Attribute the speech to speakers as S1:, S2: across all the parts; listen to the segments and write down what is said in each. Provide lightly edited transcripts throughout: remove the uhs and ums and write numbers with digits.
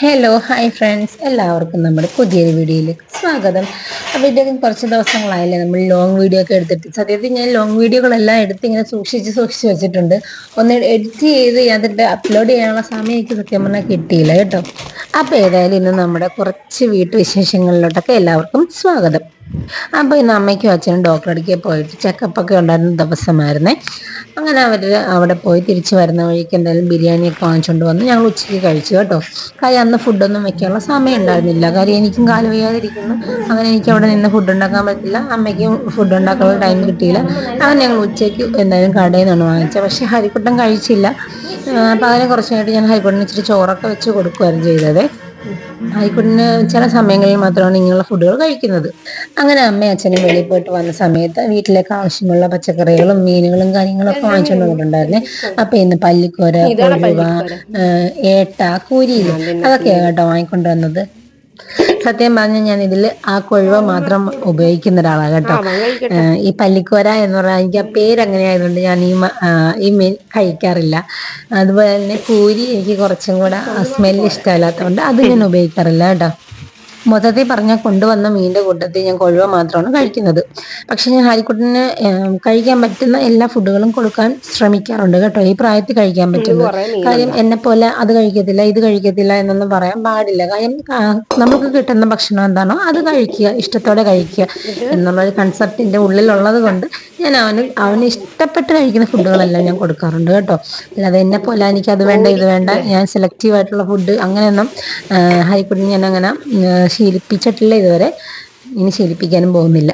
S1: Hello hi friends, എല്ലാവർക്കും നമ്മുടെ പുതിയൊരു വീഡിയോയിലേക്ക് സ്വാഗതം. അപ്പോൾ ഇതൊക്കെ കുറച്ച് ദിവസങ്ങളായല്ലേ നമ്മൾ ലോങ് വീഡിയോ ഒക്കെ എടുത്തിട്ട്. സത്യത്തിൽ ഞാൻ ലോങ് വീഡിയോകളെല്ലാം എടുത്ത് ഇങ്ങനെ സൂക്ഷിച്ച് വെച്ചിട്ടുണ്ട്. ഒന്ന് എഡിറ്റ് ചെയ്ത് അതിൻ്റെ അപ്ലോഡ് ചെയ്യാനുള്ള സമയം എനിക്ക് സത്യം പറഞ്ഞാൽ കിട്ടിയില്ല കേട്ടോ. അപ്പോൾ ഏതായാലും ഇന്ന് നമ്മുടെ കുറച്ച് വീട്ടുവിശേഷങ്ങളിലോട്ടൊക്കെ എല്ലാവർക്കും സ്വാഗതം. അപ്പോൾ ഇന്ന് അമ്മയ്ക്കും അച്ഛനും ഡോക്ടറെ അടുക്കെ പോയിട്ട് ചെക്കപ്പൊക്കെ ഉണ്ടായിരുന്ന ദിവസമായിരുന്നേ. അങ്ങനെ അവർ അവിടെ പോയി തിരിച്ചു വരുന്ന വഴിക്ക് എന്തായാലും ബിരിയാണിയൊക്കെ വാങ്ങിച്ചുകൊണ്ട് വന്ന് ഞങ്ങൾ ഉച്ചയ്ക്ക് കഴിച്ചു കേട്ടോ. കാര്യം അന്ന് ഫുഡൊന്നും വെക്കാനുള്ള സമയം ഉണ്ടായിരുന്നില്ല. കാര്യം എനിക്കും കാല് വയ്യാതിരിക്കുന്നു. അങ്ങനെ എനിക്ക് അവിടെ നിന്ന് ഫുഡ് ഉണ്ടാക്കാൻ പറ്റില്ല, അമ്മയ്ക്കും ഫുഡ് ഉണ്ടാക്കാനുള്ള ടൈം കിട്ടിയില്ല. അങ്ങനെ ഞങ്ങൾ ഉച്ചയ്ക്ക് എന്തായാലും കടയിൽ നിന്നാണ് വാങ്ങിച്ചത്. പക്ഷെ ഹരിക്കുട്ടൻ കഴിച്ചില്ല. അപ്പം അതിനെ കുറച്ച് കഴിഞ്ഞിട്ട് ഞാൻ ഹരിക്കുട്ടന് ഇച്ചിരി ചോറൊക്കെ വെച്ച് കൊടുക്കുകയായിരുന്നു ചെയ്തത്. ഹരിക്കുട്ടന് ചില സമയങ്ങളിൽ മാത്രമാണ് ഇങ്ങനെയുള്ള ഫുഡുകൾ കഴിക്കുന്നത്. അങ്ങനെ അമ്മയും അച്ഛനും വെളിയിൽ പോയിട്ട് വന്ന സമയത്ത് വീട്ടിലേക്ക് ആവശ്യമുള്ള പച്ചക്കറികളും മീനുകളും കാര്യങ്ങളൊക്കെ വാങ്ങിച്ചുകൊണ്ട് വന്നിട്ടുണ്ടായിരുന്നേ. അപ്പൊ ഇന്ന് പല്ലിക്കോര, കൊഴുവ, ഏട്ട, കൂരിയില് അതൊക്കെയാണ് കേട്ടോ വാങ്ങിക്കൊണ്ട് വന്നത്. സത്യം പറഞ്ഞാൽ ഞാൻ ഇതിൽ ആ കൊഴുവ മാത്രം ഉപയോഗിക്കുന്ന ഒരാളാണ് കേട്ടോ. ഈ പല്ലിക്കോര എന്ന് പറഞ്ഞാൽ എനിക്ക് ആ പേരങ്ങനെയായതുകൊണ്ട് ഞാൻ ഈ മീൻ കഴിക്കാറില്ല. അതുപോലെ തന്നെ കൂരി എനിക്ക് കുറച്ചും കൂടെ സ്മെല്ല് ഇഷ്ടമല്ലാത്തതുകൊണ്ട് അത് ഞാൻ ഉപയോഗിക്കാറില്ല കേട്ടോ. മൊത്തത്തിൽ പറഞ്ഞാൽ കൊണ്ടുവന്ന മീനിന്റെ കൂട്ടത്തിൽ ഞാൻ കൊഴുവ മാത്രമാണ് കഴിക്കുന്നത്. പക്ഷെ ഞാൻ ഹരിക്കുട്ടന് കഴിക്കാൻ പറ്റുന്ന എല്ലാ ഫുഡുകളും കൊടുക്കാൻ ശ്രമിക്കാറുണ്ട് കേട്ടോ. ഈ പ്രായത്തിൽ കഴിക്കാൻ പറ്റുന്നത്. കാര്യം എന്നെ പോലെ അത് കഴിക്കത്തില്ല ഇത് കഴിക്കത്തില്ല എന്നൊന്നും പറയാൻ പാടില്ല. കാര്യം നമുക്ക് കിട്ടുന്ന ഭക്ഷണം എന്താണോ അത് കഴിക്കുക, ഇഷ്ടത്തോടെ കഴിക്കുക എന്നുള്ളൊരു കൺസെപ്റ്റിന്റെ ഉള്ളിലുള്ളത് കൊണ്ട് ഞാൻ അവന് ഇഷ്ടപ്പെട്ട് കഴിക്കുന്ന ഫുഡുകളെല്ലാം ഞാൻ കൊടുക്കാറുണ്ട് കേട്ടോ. അല്ലാതെ എന്നെ പോലെ എനിക്ക് അത് വേണ്ട ഇത് വേണ്ട, ഞാൻ സെലക്റ്റീവ് ആയിട്ടുള്ള ഫുഡ് അങ്ങനെയൊന്നും ഹരിക്കുട്ടൻ ഞാൻ അങ്ങനെ ശീലിപ്പിച്ചിട്ടില്ല ഇതുവരെ. ഇനി ശീലിപ്പിക്കാനും പോകുന്നില്ല.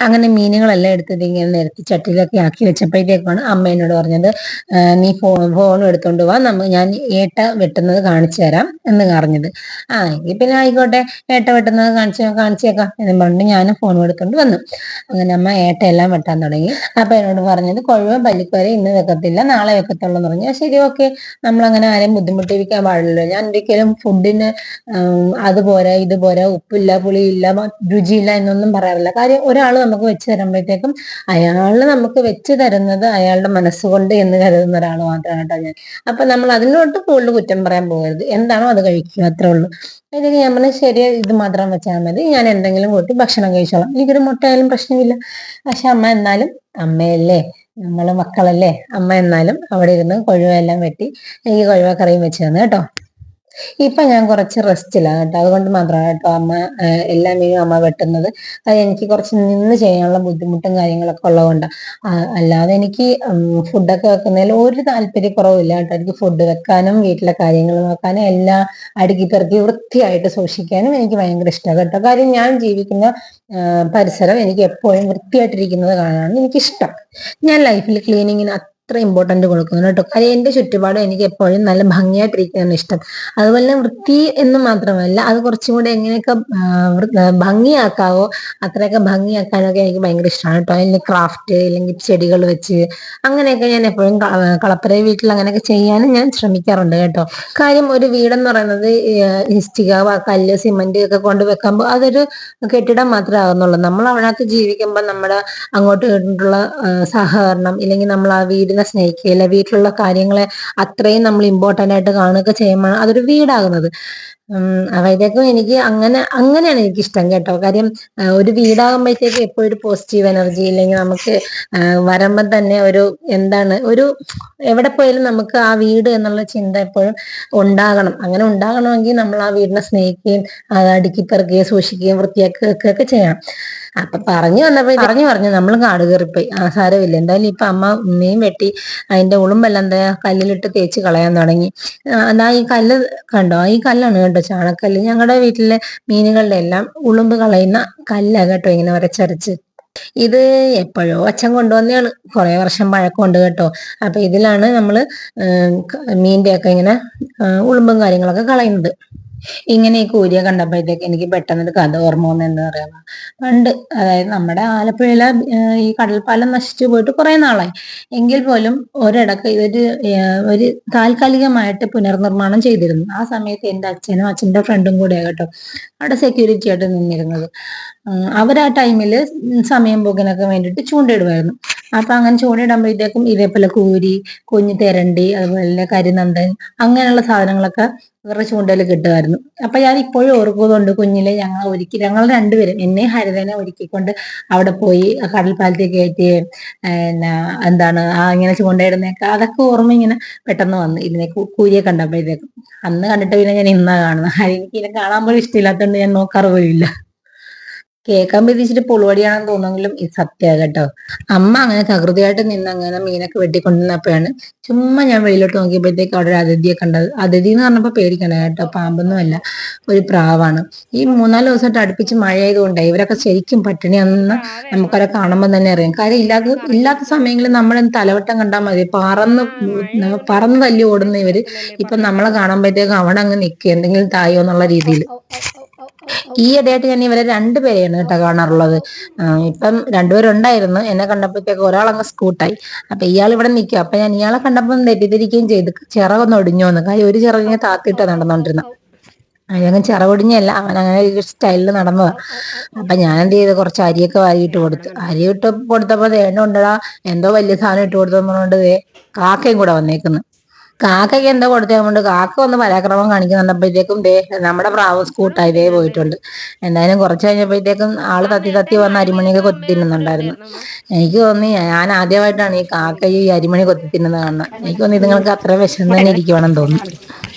S1: അങ്ങനെ മീനുകളെല്ലാം എടുത്തത് ഇങ്ങനെ നിരത്തി ചട്ടിയിലൊക്കെ ആക്കി വെച്ചപ്പോഴത്തേക്കാണ് അമ്മ എന്നോട് പറഞ്ഞത്, നീ ഫോൺ എടുത്തോണ്ട് വാ, ഞാൻ ഏട്ട വെട്ടുന്നത് കാണിച്ചു തരാം എന്ന് പറഞ്ഞത്. എങ്കിൽ പിന്നെ ആയിക്കോട്ടെ, ഏട്ട വെട്ടുന്നത് കാണിച്ചേക്കാം എന്ന് പറഞ്ഞിട്ട് ഞാനും ഫോൺ എടുത്തോണ്ട് വന്നു. അങ്ങനെ അമ്മ ഏട്ട എല്ലാം വെട്ടാൻ തുടങ്ങി. അപ്പൊ എന്നോട് പറഞ്ഞത് കൊഴുവ പല്ലിക്കോര ഇന്ന് വെക്കത്തില്ല, നാളെ വെക്കത്തുള്ളൂ എന്ന് പറഞ്ഞു. ശരി, ഓക്കെ, നമ്മൾ അങ്ങനെ ആരെയും ബുദ്ധിമുട്ടിപ്പിക്കാൻ പാടില്ലല്ലോ. ഞാൻ ഒരിക്കലും ഫുഡിന് അതുപോരാ ഇതുപോരാ, ഉപ്പില്ല പുളിയില്ല രുചിയില്ല എന്നൊന്നും പറയാറില്ല. കാര്യം ഒരാൾ നമുക്ക് വെച്ച് തരുമ്പോഴത്തേക്കും അയാള് നമുക്ക് വെച്ച് തരുന്നത് അയാളുടെ മനസ്സുകൊണ്ട് എന്ന് കരുതുന്ന ഒരാൾ മാത്രമാണ് കേട്ടോ ഞാൻ. അപ്പൊ നമ്മൾ അതിനോട്ട് കൂടുതൽ കുറ്റം പറയാൻ പോകരുത്. എന്താണോ അത് കഴിക്കുക, അത്രേ ഉള്ളൂ. ഇതൊക്കെ ഞാൻ പറഞ്ഞാൽ ശരി, ഇത് മാത്രം വെച്ചാൽ മതി, ഞാൻ എന്തെങ്കിലും കൂട്ടി ഭക്ഷണം കഴിച്ചോളാം, എനിക്കൊരു മുട്ടയായാലും പ്രശ്നമില്ല. പക്ഷെ അമ്മ എന്നാലും അമ്മയല്ലേ, നമ്മള് മക്കളല്ലേ, അമ്മ എന്നാലും അവിടെ ഇരുന്ന് കൊഴുവെല്ലാം വെട്ടി എനിക്ക് കൊഴുവ കറിയും വെച്ച് തന്നു കേട്ടോ. ഇപ്പൊ ഞാൻ കുറച്ച് റെസ്റ്റിലാണ് കേട്ടോ. അതുകൊണ്ട് മാത്രമാണ് കേട്ടോ അമ്മ എല്ലാ മീനും അമ്മ വെട്ടുന്നത്. അത് എനിക്ക് കുറച്ച് നിന്ന് ചെയ്യാനുള്ള ബുദ്ധിമുട്ടും കാര്യങ്ങളൊക്കെ ഉള്ളതുകൊണ്ടാണ്. അല്ലാതെ എനിക്ക് ഫുഡൊക്കെ വെക്കുന്നതിൽ ഒരു താല്പര്യക്കുറവില്ല കേട്ടോ. എനിക്ക് ഫുഡ് വെക്കാനും വീട്ടിലെ കാര്യങ്ങൾ നോക്കാനും എല്ലാം അടുക്കി പെറുക്കി വൃത്തിയായിട്ട് സൂക്ഷിക്കാനും എനിക്ക് ഭയങ്കര ഇഷ്ടമാണ് കേട്ടോ. കാര്യം ഞാൻ ജീവിക്കുന്ന പരിസരം എനിക്ക് എപ്പോഴും വൃത്തിയായിട്ടിരിക്കുന്നത് കാണാനാണ് എനിക്കിഷ്ടം. ഞാൻ ലൈഫിൽ ക്ലീനിങ്ങിന് അത്ര ഇമ്പോർട്ടന്റ് കൊടുക്കുന്നു കേട്ടോ. കാര്യം എന്റെ ചുറ്റുപാടും എനിക്ക് എപ്പോഴും നല്ല ഭംഗിയായിട്ടിരിക്കാനാണ് ഇഷ്ടം. അതുപോലെ തന്നെ വൃത്തി എന്ന് മാത്രമല്ല, അത് കുറച്ചും കൂടെ എങ്ങനെയൊക്കെ ഭംഗിയാക്കാവോ അത്രയൊക്കെ ഭംഗിയാക്കാനൊക്കെ എനിക്ക് ഭയങ്കര ഇഷ്ടമാണ് കേട്ടോ. അല്ലെങ്കിൽ ക്രാഫ്റ്റ്, അല്ലെങ്കിൽ ചെടികൾ വെച്ച് അങ്ങനെയൊക്കെ ഞാൻ എപ്പോഴും കളപ്പുര വീട്ടിൽ അങ്ങനെയൊക്കെ ചെയ്യാനും ഞാൻ ശ്രമിക്കാറുണ്ട് കേട്ടോ. കാര്യം ഒരു വീടെന്ന് പറയുന്നത് ഇഷ്ടിക, കല്ല്, സിമന്റ് ഒക്കെ കൊണ്ട് വെക്കുമ്പോൾ അതൊരു കെട്ടിടം മാത്രമേ ആകുന്നുള്ളൂ. നമ്മൾ അതിനകത്ത് ജീവിക്കുമ്പോൾ നമ്മുടെ അങ്ങോട്ടും ഇങ്ങോട്ടുള്ള സഹകരണം, ഇല്ലെങ്കിൽ നമ്മൾ ആ വീടിനെ സ്നേഹിക്കുക, അല്ലെ വീട്ടിലുള്ള കാര്യങ്ങളെ അത്രയും നമ്മൾ ഇമ്പോർട്ടന്റ് ആയിട്ട് കാണുകയൊക്കെ ചെയ്യുമ്പോൾ അതൊരു വീടാകുന്നത്. അപ്പോഴത്തേക്കും എനിക്ക് അങ്ങനെയാണ് എനിക്ക് ഇഷ്ടം കേട്ടോ. കാര്യം ഒരു വീടാകുമ്പോഴത്തേക്കും എപ്പോഴും ഒരു പോസിറ്റീവ് എനർജി, ഇല്ലെങ്കിൽ നമുക്ക് വരുമ്പം തന്നെ ഒരു എവിടെ പോയാലും നമുക്ക് ആ വീട് എന്നുള്ള ചിന്ത എപ്പോഴും ഉണ്ടാകണം. അങ്ങനെ ഉണ്ടാകണമെങ്കിൽ നമ്മൾ ആ വീടിനെ സ്നേഹിക്കുകയും അത് അടുക്കി പെറുക്കുകയും സൂക്ഷിക്കുകയും വൃത്തിയാക്കുകയും ഒക്കെ ചെയ്യണം. അപ്പൊ പറഞ്ഞു നമ്മൾ കാട് കയറിപ്പോയി. സാരമില്ല, എന്തായാലും ഇപ്പൊ അമ്മ മീൻ വെട്ടി അതിന്റെ ഉളുമ്പെല്ലാം എന്താ കല്ലിലിട്ട് തേച്ച് കളയാൻ തുടങ്ങി. അതാ ഈ കല്ല് കണ്ടോ, ഈ കല്ലാണ് കേട്ടോ ചാണക്കല്ല്. ഞങ്ങളുടെ വീട്ടിലെ മീനുകളുടെ എല്ലാം ഉളുമ്പ് കളയുന്ന കല്ലാണ് കേട്ടോ, ഇങ്ങനെ ഉരച്ചരച്ച്. ഇത് എപ്പോഴോ അച്ഛൻ കൊണ്ടുവന്നെയാണ്, കുറെ വർഷം പഴക്കമുണ്ട് കേട്ടോ. അപ്പൊ ഇതിലാണ് നമ്മള് മീൻ്റെ ഒക്കെ ഇങ്ങനെ ഉളുമ്പും കാര്യങ്ങളൊക്കെ കളയുന്നത്. ഇങ്ങനെ ഈ കൂരിയെ കണ്ടപ്പോഴത്തേക്ക് എനിക്ക് പെട്ടെന്നൊരു കഥ ഓർമ്മ വന്നത് എന്താ പറയാ, പണ്ട്, അതായത് നമ്മുടെ ആലപ്പുഴയിലെ ഈ കടൽപ്പാലം നശിച്ചു പോയിട്ട് കുറെ നാളായി. എങ്കിൽ പോലും ഒരിടക്ക് ഒരു താൽക്കാലികമായിട്ട് പുനർനിർമ്മാണം ചെയ്തിരുന്നു. ആ സമയത്ത് എൻ്റെ അച്ഛനും അച്ഛൻ്റെ ഫ്രണ്ടും കൂടെയാണ് കേട്ടോ അവിടെ സെക്യൂരിറ്റി ആയിട്ട് നിന്നിരുന്നത്. അവർ ആ ടൈമിൽ സമയം പോക്കിനൊക്കെ വേണ്ടിയിട്ട് ചൂണ്ടയിടുമായിരുന്നു. അപ്പൊ അങ്ങനെ ചൂണ്ടയിടുമ്പോഴത്തേക്കും ഇതേപോലെ കൂരി, കുഞ്ഞു തെരണ്ടി, അതുപോലെ കരിനന്തൻ അങ്ങനെയുള്ള സാധനങ്ങളൊക്കെ ഇവരുടെ ചൂണ്ടയിൽ കിട്ടുമായിരുന്നു. അപ്പൊ ഞാൻ ഇപ്പോഴും ഓർക്കുന്നുണ്ട് കുഞ്ഞിലെ ഞങ്ങൾ രണ്ടുപേരും എന്നെ ഹരിതനെ ഒരുക്കിക്കൊണ്ട് അവിടെ പോയി കടൽപ്പാലത്തിൽ കയറ്റി പിന്നെ എന്താണ് ഇങ്ങനെ ചൂണ്ടയിടുന്നൊക്കെ അതൊക്കെ ഓർമ്മ ഇങ്ങനെ പെട്ടെന്ന് വന്നു ഇതിനെ കൂരിയെ കണ്ടപ്പോഴത്തേക്കും. അന്ന് കണ്ടിട്ട് പിന്നെ ഞാൻ ഇന്നാ കാണുന്നത്. എനിക്ക് ഇതിനെ കാണാൻ പോലും ഇഷ്ടമില്ലാത്തതുകൊണ്ട് ഞാൻ നോക്കാറ് പോലില്ല. കേൾക്കാൻ വിധിച്ചിട്ട് പുളുവടിയാണെന്ന് തോന്നുമെങ്കിലും ഇത് സത്യ കേട്ടോ. അമ്മ അങ്ങനെ തകൃതിയായിട്ട് നിന്ന് അങ്ങനെ മീനൊക്കെ വെട്ടിക്കൊണ്ടിരുന്നപ്പോഴാണ് ചുമ്മാ ഞാൻ വെളിയിലോട്ട് നോക്കിയപ്പോഴത്തേക്ക് അവിടെ ഒരു അതിഥിയെ കണ്ടത്. അതിഥി എന്ന് പറഞ്ഞപ്പോ പേടിക്കണേ കേട്ടോ, പാമ്പൊന്നുമല്ല, ഒരു പ്രാവാണ്. ഈ 3-4 ദിവസമായിട്ട് അടുപ്പിച്ച് മഴ ആയതുകൊണ്ട് ഇവരൊക്കെ ശരിക്കും പട്ടിണി അന്ന് നമുക്കവരെ കാണുമ്പോൾ തന്നെ അറിയാം. കാര്യം ഇല്ലാത്ത സമയങ്ങളിൽ നമ്മൾ തലവട്ടം കണ്ടാൽ മതി പറന്ന് തല്ലി ഓടുന്ന ഇവര് ഇപ്പൊ നമ്മളെ കാണുമ്പോഴത്തേക്കും അവിടെ അങ്ങ് നിൽക്കുക എന്തെങ്കിലും തായോ എന്നുള്ള രീതിയിൽ. ഈ ഇടയായിട്ട് ഞാൻ ഇവരെ രണ്ടുപേരെയാണ് കേട്ടോ കാണാറുള്ളത്. ഇപ്പം രണ്ടുപേരുണ്ടായിരുന്നു. എന്നെ കണ്ടപ്പോഴത്തേക്ക് ഒരാളങ്ങ് സ്കൂട്ടായി. അപ്പൊ ഇയാൾ ഇവിടെ നിൽക്കും. അപ്പൊ ഞാൻ ഇയാളെ കണ്ടപ്പോൾ തെറ്റിദ്ധരിക്കുകയും ചെയ്ത് ചിറകൊന്ന് ഒടിഞ്ഞോന്ന്. കാര്യം ഒരു ചിറകിനെ താത്തിട്ടാ നടന്നോണ്ടിരുന്ന. അവനങ്ങ് ചിറകൊടിഞ്ഞല്ല, അവൻ അങ്ങനെ ഒരു സ്റ്റൈലിൽ നടന്നതാ. അപ്പൊ ഞാൻ എന്ത് ചെയ്ത് കുറച്ച് അരിയൊക്കെ വാരിയിട്ട് കൊടുത്തു. അരി ഇട്ട് കൊടുത്തപ്പോ കൊണ്ടടാ എന്തോ വലിയ സാധനം ഇട്ട് കൊടുത്തോണ്ട് കാക്കയും കൂടെ വന്നേക്കുന്നു. കാക്കയ്ക്ക് എന്തോ കൊടുത്തതുകൊണ്ട് കാക്ക ഒന്ന് പരാക്രമം കാണിക്കുന്നുണ്ടപ്പോഴത്തേക്കും നമ്മുടെ പ്രാവ് സ്കൂട്ടായി പോയിട്ടുണ്ട്. എന്തായാലും കുറച്ച് കഴിഞ്ഞപ്പോഴത്തേക്കും ആള് തത്തി തത്തി വന്ന് അരിമണിയൊക്കെ കൊത്തി തിന്നുന്നുണ്ടായിരുന്നു. എനിക്ക് തോന്നി ഞാൻ ആദ്യമായിട്ടാണ് ഈ കാക്ക ഈ അരിമണി കൊത്തി തിന്നുന്നത് കാണുന്നത്. എനിക്ക് തോന്നി ഇതുങ്ങൾക്ക് അത്ര വിഷം തന്നെ ഇരിക്കുവാണെന്ന് തോന്നി.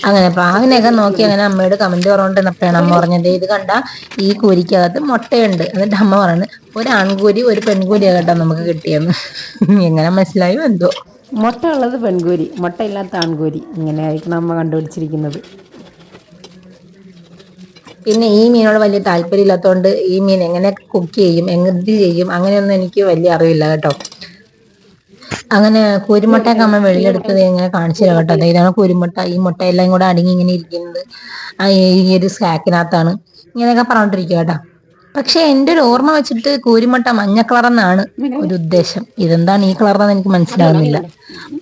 S1: അങ്ങനെ പ്രാവിനെയൊക്കെ നോക്കി അങ്ങനെ അമ്മയോട് കമന്റ് പറഞ്ഞോണ്ടിരുന്നപ്പോഴാണ് അമ്മ പറഞ്ഞത്, ഇത് കണ്ട ഈ കൂരിക്കകത്ത് മുട്ടയുണ്ട്. എന്നിട്ട് അമ്മ പറഞ്ഞു ഒരു ആൺകൂരി ഒരു പെൺകൂരിയാകട്ടെ നമുക്ക് കിട്ടിയെന്ന്. എങ്ങനെ മനസ്സിലായോ എന്തോ.
S2: മുട്ട ഉള്ളത് പെൺകൂരി, മുട്ടയില്ലാത്ത ആൺകൂരി, ഇങ്ങനെ ആയിരിക്കണം അമ്മ കണ്ടുപിടിച്ചിരിക്കുന്നത്.
S1: പിന്നെ ഈ മീനോട് വലിയ താല്പര്യം ഇല്ലാത്തതുകൊണ്ട് ഈ മീൻ എങ്ങനെ കുക്ക് ചെയ്യും, എന്ത് ചെയ്യും അങ്ങനെയൊന്നും എനിക്ക് വലിയ അറിവില്ല കേട്ടോ. അങ്ങനെ കുരുമുട്ടയൊക്കെ അമ്മ വെളിയിലെടുത്തത് ഇങ്ങനെ കാണിച്ചു തരാം കേട്ടോ. ഇതാണ് കുരുമുട്ട. ഈ മുട്ടയെല്ലാം കൂടെ അടുങ്ങി ഇങ്ങനെ ഇരിക്കുന്നത് ഈ ഒരു സ്നാക്കിനകത്താണ്. ഇങ്ങനെയൊക്കെ പറഞ്ഞോണ്ടിരിക്കുക കേട്ടോ. പക്ഷെ എന്റെ ഒരു ഓർമ്മ വെച്ചിട്ട് കൂരിമുട്ട മഞ്ഞ കളറെന്നാണ് ഒരു ഉദ്ദേശം. ഇതെന്താണ് ഈ കളറെന്ന് എനിക്ക് മനസ്സിലാവുന്നില്ല.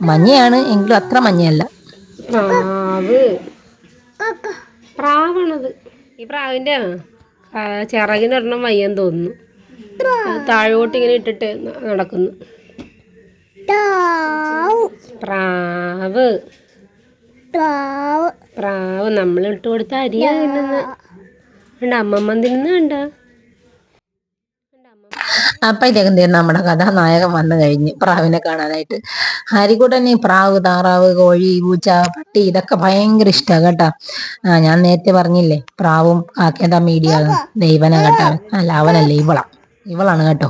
S1: മഞ്ഞയാണ് എങ്കിലും അത്ര മഞ്ഞയല്ല.
S2: പ്രാവാണത്. ഈ പ്രാവിന്റെ ചിറകിനൊരെണ്ണം വയ്യെന്ന് തോന്നുന്നു. താഴോട്ട് ഇങ്ങനെ ഇട്ടിട്ട് നടക്കുന്നു. പ്രാവ് പ്രാവ് നമ്മൾ ഇട്ട് കൊടുത്ത അരിയാ തിന്നുന്നത്. അമ്മമ്മ തിന്നുന്നുണ്ട.
S1: അപ്പൊ ഇതേക്കും നമ്മുടെ കഥാനായകൻ വന്നു കഴിഞ്ഞ് പ്രാവിനെ കാണാനായിട്ട്. ഹരിക്കുട്ടൻ ഈ പ്രാവ്, താറാവ്, കോഴി, പൂച്ച, പട്ടി ഇതൊക്കെ ഭയങ്കര ഇഷ്ടമാണ് കേട്ടാ. ഞാൻ നേരത്തെ പറഞ്ഞില്ലേ പ്രാവും കാക്കേം തമ്മിൽ ഇടിയാണ്. ദൈവനെ കേട്ടാ. അല്ല അവനല്ലേ, ഇവളാണ് കേട്ടോ.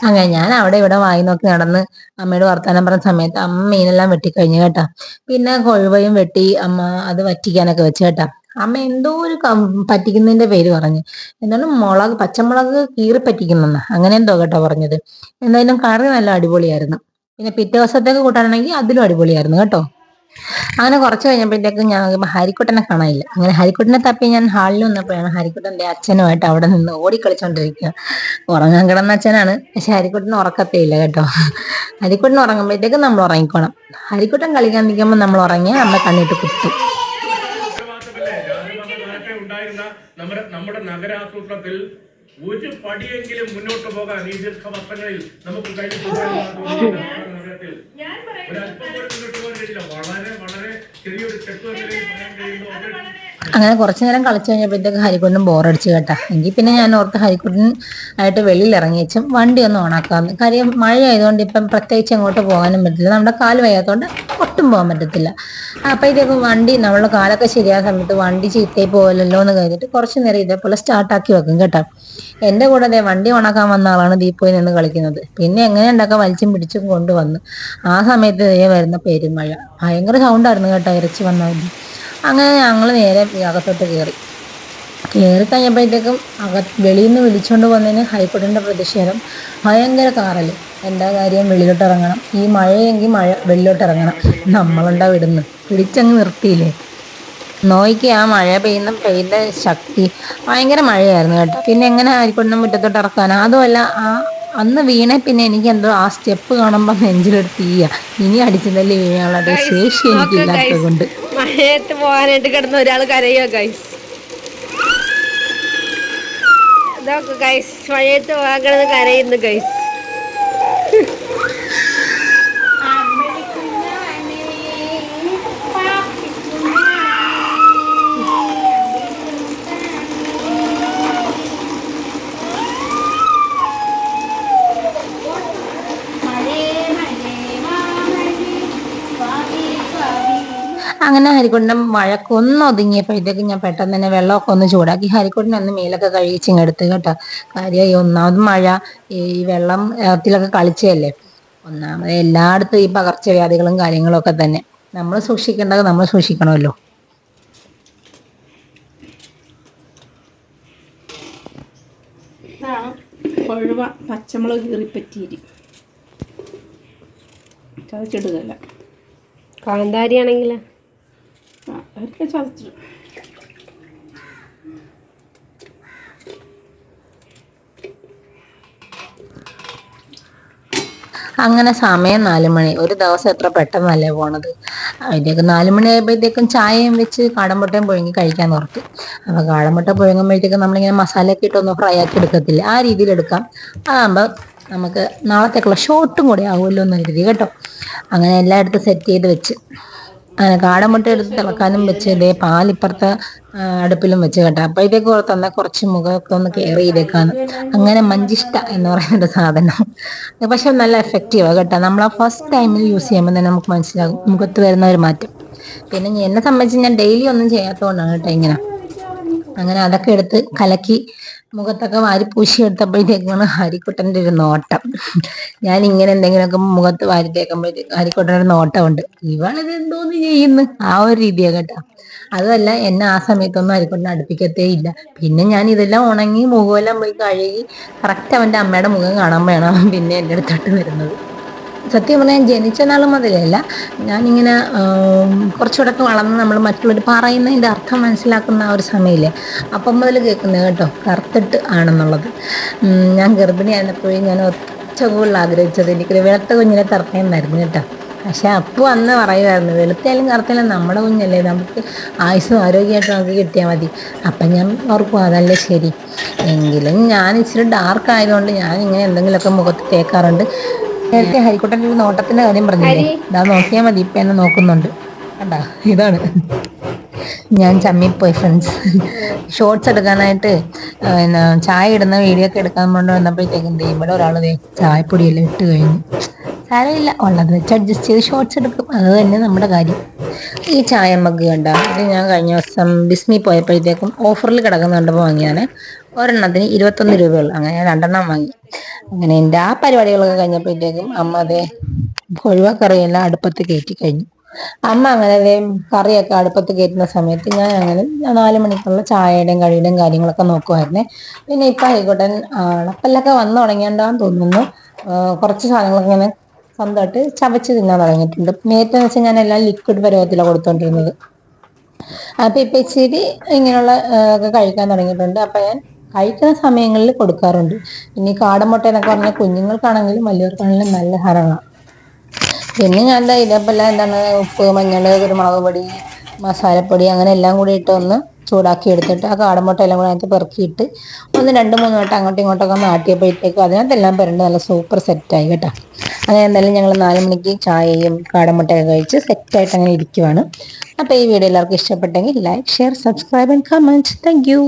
S1: അങ്ങനെ ഞാൻ അവിടെ ഇവിടെ വായി നോക്കി നടന്ന് അമ്മയോട് വർത്താനം പറഞ്ഞ സമയത്ത് അമ്മ മീനെല്ലാം വെട്ടിക്കഴിഞ്ഞു കേട്ടാ. പിന്നെ കൊഴുവയും വെട്ടി അമ്മ അത് വറ്റിക്കാനൊക്കെ വെച്ച് കേട്ടാ. അമ്മ എന്തോ ഒരു പറ്റിക്കുന്നതിന്റെ പേര് പറഞ്ഞു. എന്താണ് പച്ചമുളക് കീറി പറ്റിക്കുന്നെന്ന് അങ്ങനെ എന്തോ കേട്ടോ പറഞ്ഞത്. എന്തായാലും കറി നല്ല അടിപൊളിയായിരുന്നു. പിന്നെ പിറ്റേ ദിവസത്തേക്ക് കൂട്ടാനാണെങ്കിൽ അതിലും അടിപൊളിയായിരുന്നു കേട്ടോ. അങ്ങനെ കുറച്ച് കഴിഞ്ഞപ്പോഴത്തേക്ക് ഞാൻ ഹരിക്കുട്ടനെ കാണാനില്ല. അങ്ങനെ ഹരിക്കുട്ടനെ തപ്പി ഞാൻ ഹാളിൽ വന്നപ്പോഴാണ് ഹരിക്കുട്ടന്റെ അച്ഛനുമായിട്ട് അവിടെ നിന്ന് ഓടിക്കളിച്ചോണ്ടിരിക്കുക. ഉറങ്ങാൻ കിടന്ന അച്ഛനാണ്, പക്ഷെ ഹരിക്കുട്ടൻ ഉറക്കത്തേയില്ല കേട്ടോ. ഹരിക്കുട്ടൻ ഉറങ്ങുമ്പോഴത്തേക്ക് നമ്മൾ ഉറങ്ങിക്കോണം. ഹരിക്കുട്ടൻ കളിക്കാൻ നിൽക്കുമ്പോൾ നമ്മൾ ഉറങ്ങിയാൽ നമ്മുടെ കണ്ണിട്ട് കുത്തും.
S3: നമ്മുടെ നഗരാസൂത്രണത്തിൽ ഒരു പടിയെങ്കിലും മുന്നോട്ട് പോകാൻ ഈ ദീർഘവർഷങ്ങളിൽ നമുക്ക് കഴിഞ്ഞിട്ടില്ല. വളരെ വളരെ ചെറിയൊരു സ്റ്റെപ്പ് പറയാൻ കഴിയുന്നു.
S1: അങ്ങനെ കുറച്ചു നേരം കളിച്ചു കഴിഞ്ഞപ്പോഴത്തേക്ക് ഹരിക്കുട്ടനും ബോറടിച്ചു കേട്ടാ. എങ്കിൽ പിന്നെ ഞാൻ ഓർത്ത് ഹരിക്കുട്ടൻ ആയിട്ട് വെളിയിൽ ഇറങ്ങി വെച്ചും വണ്ടി ഒന്ന് ഓണാക്കാന്ന്. കാര്യം മഴ ആയതുകൊണ്ട് ഇപ്പം പ്രത്യേകിച്ച് എങ്ങോട്ട് പോകാനും പറ്റില്ല. നമ്മുടെ കാല് വയ്യാത്തതുകൊണ്ട് ഒട്ടും പോകാൻ പറ്റത്തില്ല. അപ്പോഴത്തേക്കും വണ്ടി നമ്മളുടെ കാലൊക്കെ ശരിയായ സമയത്ത് വണ്ടി ചീത്തയിൽ പോകലല്ലോ എന്ന് കരുതിയിട്ട് കുറച്ചു നേരം ഇതേപോലെ സ്റ്റാർട്ടാക്കി വെക്കും കേട്ടോ. എന്റെ കൂടെ അതേ വണ്ടി ഓണാക്കാൻ വന്ന ആളാണ് ദീപോയി നിന്ന് കളിക്കുന്നത്. പിന്നെ എങ്ങനെ ഉണ്ടാക്കാൻ വലിച്ചും പിടിച്ചും കൊണ്ടുവന്ന് ആ സമയത്ത് വരുന്ന പെരുമഴ ഭയങ്കര സൗണ്ടായിരുന്നു കേട്ടോ, ഇറച്ചി വന്നത്. അങ്ങനെ ഞങ്ങൾ നേരെ അകത്തോട്ട് കയറി കഴിഞ്ഞപ്പോഴത്തേക്കും വെളിയിൽ നിന്ന് വിളിച്ചുകൊണ്ട് വന്നതിന് ഹരിക്കുട്ടൻ്റെ പ്രതിഷേധം ഭയങ്കര കാറല്. എന്താ കാര്യം, വെളിയിലോട്ട് ഇറങ്ങണം, ഈ മഴയെങ്കിൽ വെളിയിലോട്ട് ഇറങ്ങണം. നമ്മളുണ്ടാ വിടുന്നു, പിടിച്ചങ്ങ് നിർത്തിയില്ലേ. നോയിക്ക് ആ മഴ പെയ്യുന്ന ശക്തി ഭയങ്കര മഴയായിരുന്നു കേട്ടോ. പിന്നെ എങ്ങനെ ഹരിക്കുട്ടനെ മുറ്റത്തോട്ട് ഇറക്കാനാ? അതുമല്ല അന്ന് വീണേ പിന്നെ എനിക്ക് എന്തോ ആ സ്റ്റെപ്പ് കാണുമ്പോൾ നെഞ്ചിലൊരു തീയ. ഇനി അടിച്ചു തല്ലി വീഴാനുള്ള ശേഷി എനിക്കില്ലാത്തത് കൊണ്ട്
S2: മഴയത്ത് പോകാനായിട്ട് കിടന്ന ഒരാൾ കരയോ ഗൈസ്. ഇതൊക്കെ ഗൈസ് മഴയത്ത് പോകാൻ കിടന്ന് കരയുന്നു ഗൈസ്.
S1: അങ്ങനെ ഹരിക്കുട്ടൻ്റെ മഴക്കൊന്ന് ഒതുങ്ങിയപ്പോഴത്തേക്ക് ഞാൻ പെട്ടെന്ന് തന്നെ വെള്ളമൊക്കെ ഒന്ന് ചൂടാക്കി ഹരിക്കുട്ടനെ ഒന്ന് മേലൊക്കെ കഴുകിച്ചിങ്ങെടുത്ത് കേട്ടോ. കാര്യം ഈ ഒന്നാമത് മഴ, ഈ വെള്ളത്തിലൊക്കെ കളിച്ചതല്ലേ. ഒന്നാമത് എല്ലായിടത്തും ഈ പകർച്ചവ്യാധികളും കാര്യങ്ങളും ഒക്കെ തന്നെ. നമ്മൾ സൂക്ഷിക്കേണ്ടത് നമ്മൾ സൂക്ഷിക്കണമല്ലോ.
S4: കൊഴുവ പച്ചമുളക് കീറിപ്പറ്റിയിരി ചതച്ചിടുകയല്ല.
S2: കാന്താരി ആണെങ്കിൽ
S4: അവർക്ക് ചതച്ചിടും.
S1: അങ്ങനെ സമയം 4 മണി. ഒരു ദിവസം എത്ര പെട്ടെന്നല്ലേ പോണത്. അതിൻ്റെയൊക്കെ 4 മണി ആയപ്പോഴത്തേക്കും ചായയും വെച്ച് കാടമുട്ടയും പുഴുങ്ങി കഴിക്കാൻ ഓർത്തു. അപ്പോൾ കാടമുട്ട പുഴുങ്ങുമ്പോഴത്തേക്കും നമ്മളിങ്ങനെ മസാലയൊക്കെ ഇട്ടൊന്ന് ഫ്രൈ ആക്കി എടുക്കത്തില്ല, ആ രീതിയിൽ എടുക്കാം. അതാകുമ്പോൾ നമുക്ക് നാളത്തേക്കുള്ള ഷോർട്ടും കൂടെ ആവുമല്ലോ എന്ന് കരുതി കേട്ടോ. അങ്ങനെ എല്ലായിടത്തും സെറ്റ് ചെയ്ത് വെച്ച് അങ്ങനെ കാടമുട്ട എടുത്ത് തിളക്കാനും വെച്ച് ഇതേ പാലിപ്പുറത്തെ അടുപ്പിലും വെച്ച് കേട്ടോ. അപ്പോഴത്തേക്ക് തന്നെ കുറച്ച് മുഖമൊക്കെ ഒന്ന് കെയർ ചെയ്തേക്കാന്ന്. അങ്ങനെ മഞ്ചിഷ്ട എന്ന് പറയുന്നൊരു സാധനം, പക്ഷെ നല്ല എഫക്റ്റീവാണ് കേട്ടോ. നമ്മൾ ആ ഫസ്റ്റ് ടൈമിൽ യൂസ് ചെയ്യുമ്പോൾ തന്നെ നമുക്ക് മനസ്സിലാകും മുഖത്ത് വരുന്ന ഒരു മാറ്റം. പിന്നെ എന്നെ സംബന്ധിച്ച് ഞാൻ ഡെയിലി ഒന്നും ചെയ്യാത്തതുകൊണ്ടാണ് കേട്ടോ ഇങ്ങനെ. അങ്ങനെ അതൊക്കെ എടുത്ത് കലക്കി മുഖത്തൊക്കെ വാരി പൂശി എടുത്തപ്പോഴത്തേക്കാണ് ഹരിക്കുട്ടൻ്റെ ഒരു നോട്ടം. ഞാൻ ഇങ്ങനെ എന്തെങ്കിലുമൊക്കെ മുഖത്ത് വാരി തേക്കുമ്പോഴത്തേക്ക് ഹരിക്കുട്ടൻ്റെ ഒരു നോട്ടമുണ്ട്, ഇവളിത് എന്തോന്ന് ചെയ്യുന്നു, ആ ഒരു രീതിയാണ് കേട്ടോ. അതുമല്ല എന്നെ ആ സമയത്തൊന്നും ഹരിക്കുട്ടനെ അടുപ്പിക്കത്തേ ഇല്ല. പിന്നെ ഞാൻ ഇതെല്ലാം ഉണങ്ങി മുഖമെല്ലാം പോയി കഴുകി കറക്റ്റ് അവൻ്റെ അമ്മയുടെ മുഖം കാണുമ്പോഴാണ് അവൻ പിന്നെ എൻ്റെ അടുത്തോട്ട് വരുന്നത്. സത്യം പറഞ്ഞാൽ ജനിച്ച നാൾ മുതലല്ല, ഞാനിങ്ങനെ കുറച്ചുകൂടെയൊക്കെ വളർന്ന് നമ്മൾ മറ്റുള്ളവർ പറയുന്നതിൻ്റെ അർത്ഥം മനസ്സിലാക്കുന്ന ആ ഒരു സമയമില്ലേ, അപ്പം മുതൽ കേൾക്കുന്നത് കേട്ടോ കറുത്തിട്ട് ആണെന്നുള്ളത്. ഞാൻ ഗർഭിണിയായിരുന്നപ്പോഴും ഞാൻ ഒറ്റ കൂടുതൽ ആഗ്രഹിച്ചത് എനിക്കൊരു വെളുത്ത കുഞ്ഞിനെ തരണമെന്നായിരുന്നു കേട്ടോ. പക്ഷെ അപ്പോൾ അന്ന് പറയുമായിരുന്നു വെളുത്തായാലും കറുത്തായാലും നമ്മുടെ കുഞ്ഞല്ലേ, നമുക്ക് ആയുസ്സും ആരോഗ്യമായിട്ട് നമുക്ക് കിട്ടിയാൽ മതി. അപ്പം ഞാൻ ഓർക്കും അതല്ലേ ശരി. എങ്കിലും ഞാൻ ഇച്ചിരി ഡാർക്ക് ആയതുകൊണ്ട് ഞാൻ ഇങ്ങനെ എന്തെങ്കിലുമൊക്കെ മുഖത്ത് തേക്കാറുണ്ട്. നേരത്തെ ഹരിക്കുട്ടൻ്റെ ഒരു നോട്ടത്തിന്റെ കാര്യം പറഞ്ഞില്ലേ, ഇതാ നോക്കിയാൽ മതി, ഇപ്പൊ എന്നെ നോക്കുന്നുണ്ട് കണ്ടാ. ഇതാണ് ഞാൻ ചമ്മിപ്പോയി ഫ്രണ്ട്സ്. ഷോർട്സ് എടുക്കാനായിട്ട് പിന്നെ ചായ ഇടുന്ന വീഡിയോ ഒക്കെ എടുക്കാൻ കൊണ്ട് വന്നപ്പോഴത്തേക്കും ഇവിടെ ഒരാൾ ചായപ്പൊടിയെല്ലാം ഇട്ട് കഴിഞ്ഞു. സാരമില്ല, ഉള്ളത് വെച്ച് അഡ്ജസ്റ്റ് ചെയ്ത് ഷോർട്സ് എടുക്കും, അത് തന്നെ നമ്മുടെ കാര്യം. ഈ ചായ മഗ് കണ്ട, ഇത് ഞാൻ കഴിഞ്ഞ ദിവസം ബിസ്മി പോയപ്പോഴത്തേക്കും ഓഫറിൽ കിടക്കുന്ന കണ്ടപ്പോൾ വാങ്ങിയാണ്. ഒരെണ്ണത്തിന് 21 രൂപയുള്ളൂ. അങ്ങനെ ഞാൻ 2 വാങ്ങി. അങ്ങനെ എൻ്റെ ആ പരിപാടികളൊക്കെ കഴിഞ്ഞപ്പോഴത്തേക്കും അമ്മ അതേ കൊഴുവ കറിയെല്ലാം അടുപ്പത്ത് കയറ്റി കഴിഞ്ഞു. അമ്മ അങ്ങനെ അതേ കറിയൊക്കെ അടുപ്പത്ത് കയറ്റുന്ന സമയത്ത് ഞാൻ അങ്ങനെ 4 മണിക്കുള്ള ചായയുടെയും കഴിയുടെയും കാര്യങ്ങളൊക്കെ നോക്കുമായിരുന്നേ. പിന്നെ ഇപ്പം ആയിക്കോട്ടെ അളപ്പല്ലൊക്കെ വന്നു തുടങ്ങിയതാന്ന് തോന്നുന്നു. കുറച്ച് സാധനങ്ങളൊക്കെ ഇങ്ങനെ സ്വന്തമായിട്ട് ചവച്ച് തിന്നാൻ തുടങ്ങിയിട്ടുണ്ട്. നേരത്തെ എന്ന് വെച്ചാൽ ഞാൻ എല്ലാം ലിക്വിഡ് പരുവത്തിലാണ് കൊടുത്തോണ്ടിരുന്നത്. അപ്പൊ ഇപ്പൊ ഇച്ചിരി ഇങ്ങനെയുള്ള ഒക്കെ കഴിക്കാൻ തുടങ്ങിയിട്ടുണ്ട്. അപ്പൊ ഞാൻ കഴിക്കുന്ന സമയങ്ങളിൽ കൊടുക്കാറുണ്ട്. പിന്നെ ഈ കാടമുട്ട എന്നൊക്കെ പറഞ്ഞാൽ കുഞ്ഞുങ്ങൾക്കാണെങ്കിലും വലിയവർക്കാണെങ്കിലും നല്ല ധാരണമാണ്. പിന്നെ ഞാൻ എന്താ ഇതേപോലെ എന്താണ് ഉപ്പ്, മഞ്ഞൾ, കുരുമുളക് പൊടി, മസാലപ്പൊടി അങ്ങനെ എല്ലാം കൂടി ഇട്ട് ഒന്ന് ചൂടാക്കി എടുത്തിട്ട് ആ കാടമുട്ട എല്ലാം കൂടി അതിനകത്ത് പെറുക്കിയിട്ട് ഒന്ന് 2-3 വട്ടം അങ്ങോട്ടും ഇങ്ങോട്ടൊക്കെ ഒന്ന് ആട്ടിയപ്പോഴത്തേക്കും അതിനകത്തെല്ലാം പുരണ്ട് നല്ല സൂപ്പർ സെറ്റായി കേട്ടോ. അങ്ങനെ എന്തായാലും ഞങ്ങൾ 4 മണിക്ക് ചായയും കാടമുട്ടയൊക്കെ കഴിച്ച് സെറ്റായിട്ട് അങ്ങനെ ഇരിക്കുവാണ്. അപ്പോൾ ഈ വീഡിയോ എല്ലാവർക്കും ഇഷ്ടപ്പെട്ടെങ്കിൽ like, share, subscribe and comment. Thank you.